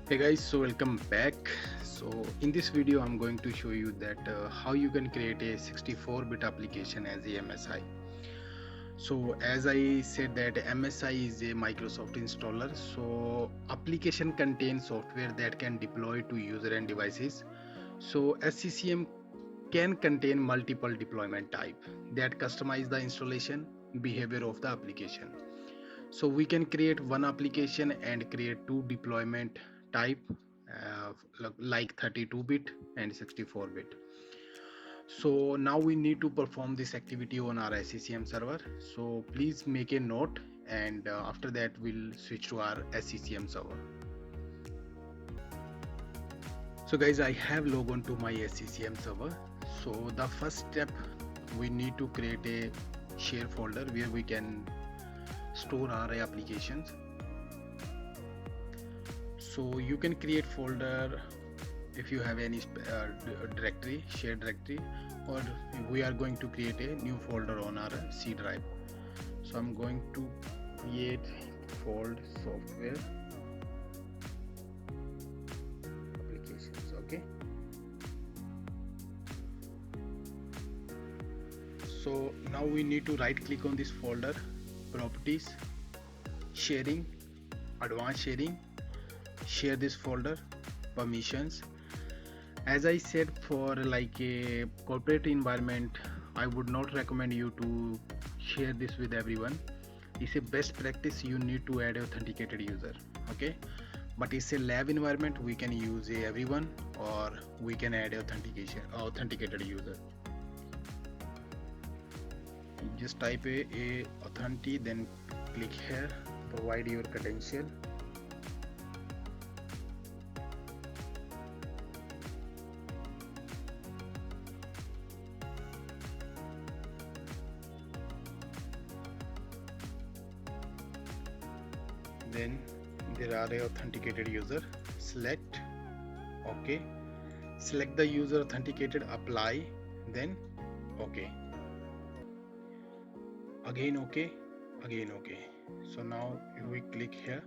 Hey guys, so welcome back. So in this video I'm going to show you that how you can create a 64-bit application as a MSI. So as I said that MSI is a Microsoft installer, so application contains software that can deploy to user and devices. So SCCM can contain multiple deployment type that customize the installation behavior of the application. So we can create one application and create two deployment type like 32-bit and 64-bit. So now we need to perform this activity on our SCCM server. So please make a note, and after that we'll switch to our SCCM server. So guys, I have logged on to my SCCM server. So the first step, we need to create a share folder where we can store our applications. So you can create folder if you have any directory, shared directory, or we are going to create a new folder on our C drive. So I'm going to create fold software applications. Okay, so now we need to right click on this folder, properties, sharing, advanced sharing, share this folder, permissions. As I said, for like a corporate environment, I would not recommend you to share this with everyone. It's a best practice, you need to add authenticated user. Okay, but it's a lab environment, we can use a everyone, or we can add authenticated user. Just type a authentic, then click here, provide your credential. Then there are a authenticated user, select, okay, select the user authenticated, apply, then okay, again okay, again okay. So now if we click here,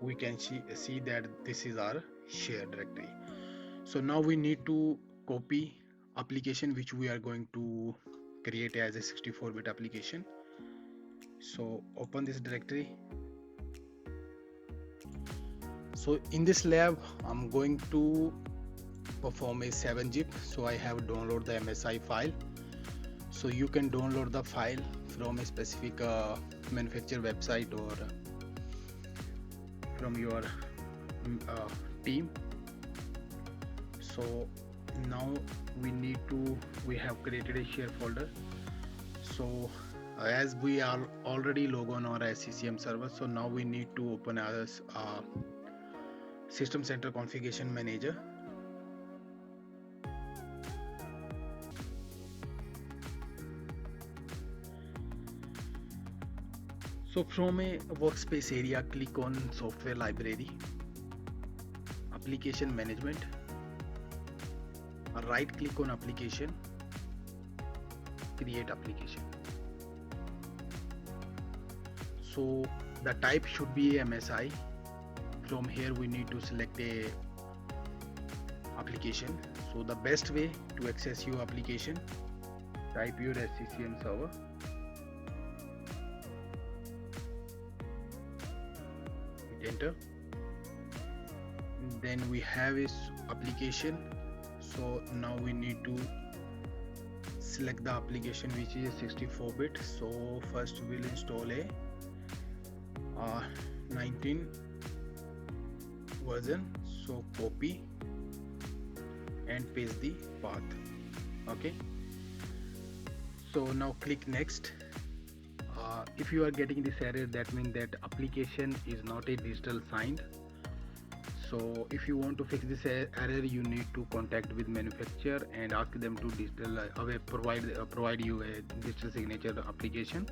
we can see that this is our share directory. So now we need to copy application which we are going to create as a 64-bit application. So open this directory. So in this lab I'm going to perform a 7-zip. So I have download the MSI file. So you can download the file from a specific manufacturer website or from your team. So now we have created a share folder. So as we are already log on our SCCM server, so now we need to open our system center configuration manager. So from a workspace area, click on software library, application management, right click on application, create application. So the type should be MSI. From here we need to select a application. So the best way to access your application, type your SCCM server, hit enter. Then we have this application. So now we need to select the application which is 64-bit. So first we'll install a 19 version. So copy and paste the path. Okay, so now click next. If you are getting this error, that means that application is not a digital signed. So if you want to fix this error, you need to contact with manufacturer and ask them to digital provide you a digital signature application.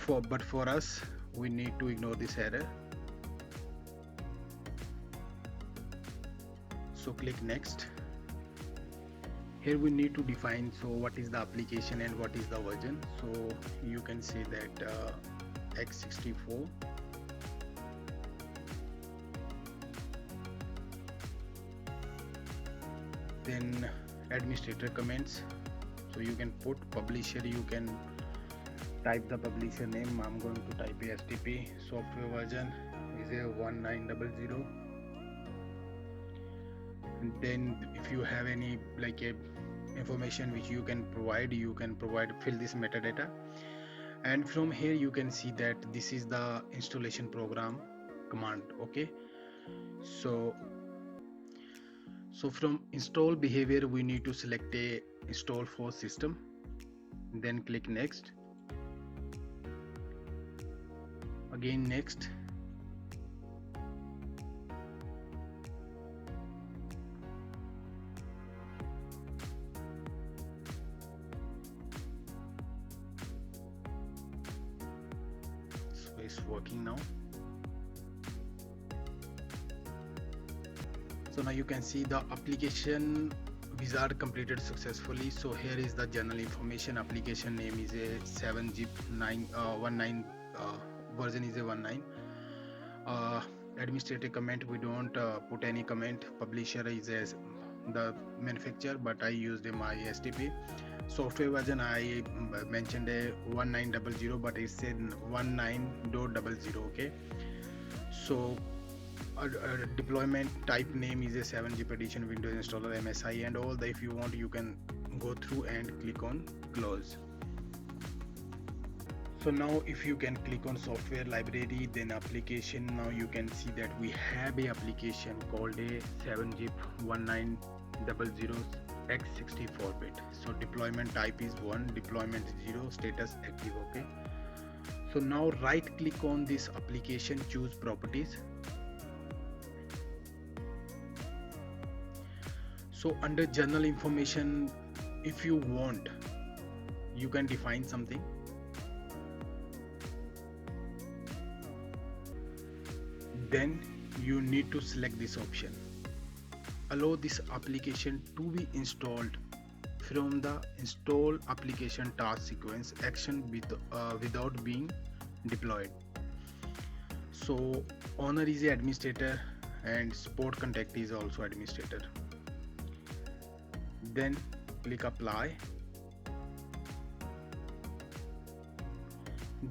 But for us, we need to ignore this error. So click next. Here we need to define, so what is the application and what is the version. So you can say that x64 then administrator comments. So you can put publisher, you can type the publisher name. I'm going to type ASTP. Software version is a 1900. And then if you have any like a information which you can provide, fill this metadata. And from here you can see that this is the installation program command. Okay, so from install behavior we need to select a install for system, then click next, again next, so it's working now. So now you can see the application wizard completed successfully. So here is the general information. Application name is a 7-zip 19 version is a 19. Administrator comment, we don't put any comment. Publisher is the manufacturer, but I used my STP. Software version I mentioned a 1900, but it said 19.00. Okay, so deployment type name is a 7-zip edition Windows installer MSI and all. If you want you can go through and click on close. So now if you can click on software library, then application, now you can see that we have a application called a 7-zip 1900 x64-bit. So deployment type is 1, deployment 0, status active. Okay, so now right click on this application, choose properties. So under general information, if you want you can define something. Then you need to select this option, allow this application to be installed from the install application task sequence action without being deployed. So owner is the administrator and support contact is also administrator. Then click apply,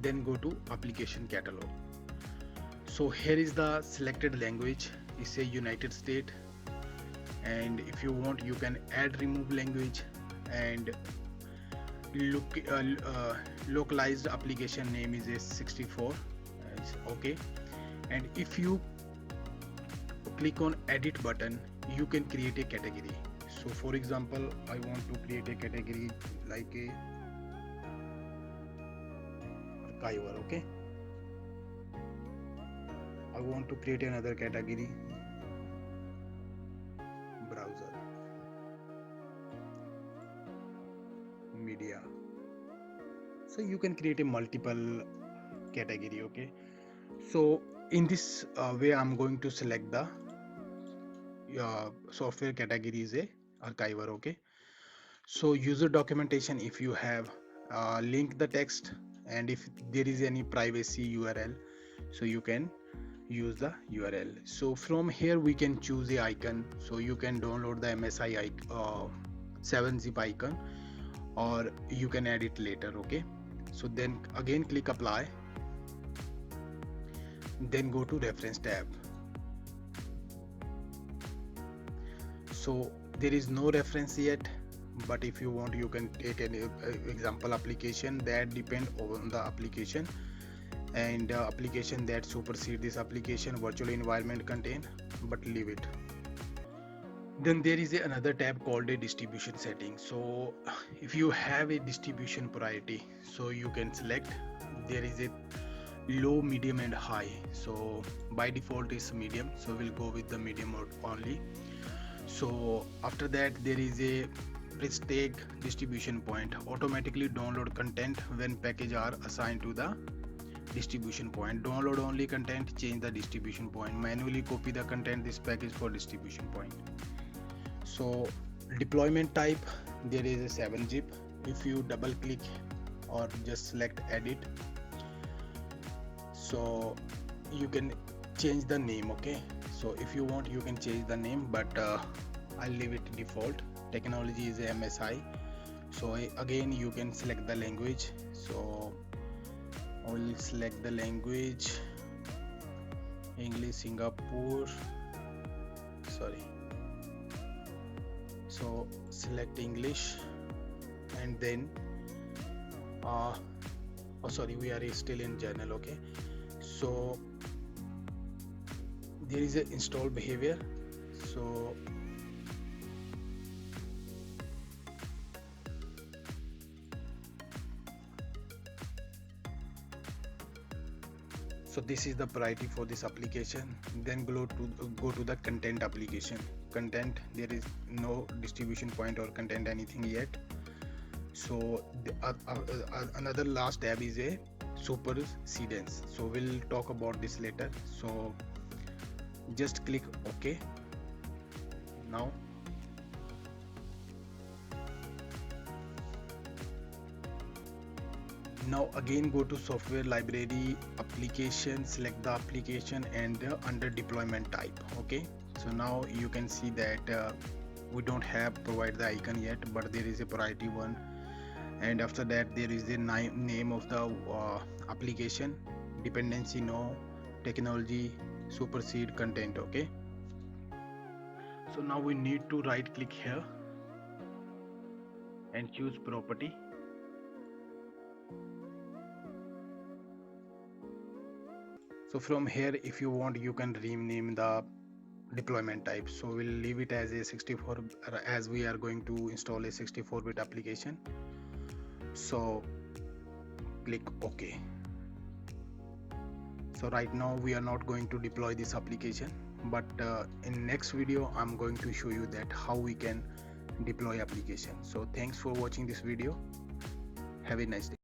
then go to application catalog. So here is the selected language, it's a United States, and if you want you can add remove language, and localized application name is a 64. It's okay, and if you click on edit button you can create a category. So for example, I want to create a category like a archiver. Okay, I want to create another category, browser, media. So you can create a multiple category. Okay, so in this way I'm going to select the software category is a archiver. Okay, so user documentation, if you have link the text, and if there is any privacy URL, so you can use the URL. So from here we can choose the icon, so you can download the MSI 7-zip icon or you can add it later. Okay, so then again click apply, then go to reference tab. So there is no reference yet, but if you want you can take an example application that depend on the application, and application that supersede this application virtual environment contain, but leave it. Then there is another tab called a distribution setting. So if you have a distribution priority, so you can select, there is a low, medium and high. So by default is medium, so we'll go with the medium mode only. So after that there is a prestige distribution point, automatically download content when package are assigned to the distribution point. Download only content, change the distribution point. Manually copy the content, this package for distribution point. So deployment type, there is a 7-zip. If you double click or just select edit, so you can change the name. Okay, so if you want you can change the name, but I'll leave it default. Technology is MSI. So again you can select the language. So I will select the language English Singapore, sorry, so select English, and then oh sorry, we are still in journal. Okay, so there is a install behavior. So this is the priority for this application. Then go to the content application. Content, there is no distribution point or content anything yet. So another last tab is a supersedence. So we'll talk about this later. So just click OK. Now again go to software library application, select the application, and under deployment type. Okay, so now you can see that we don't have provide the icon yet, but there is a priority one, and after that there is the name of the application, dependency no, technology, supersede, content. Okay, so now we need to right click here and choose property. So from here, if you want, you can rename the deployment type. So we'll leave it as a 64, as we are going to install a 64-bit application. So click OK. So right now we are not going to deploy this application, but in next video I'm going to show you that how we can deploy application. So thanks for watching this video. Have a nice day.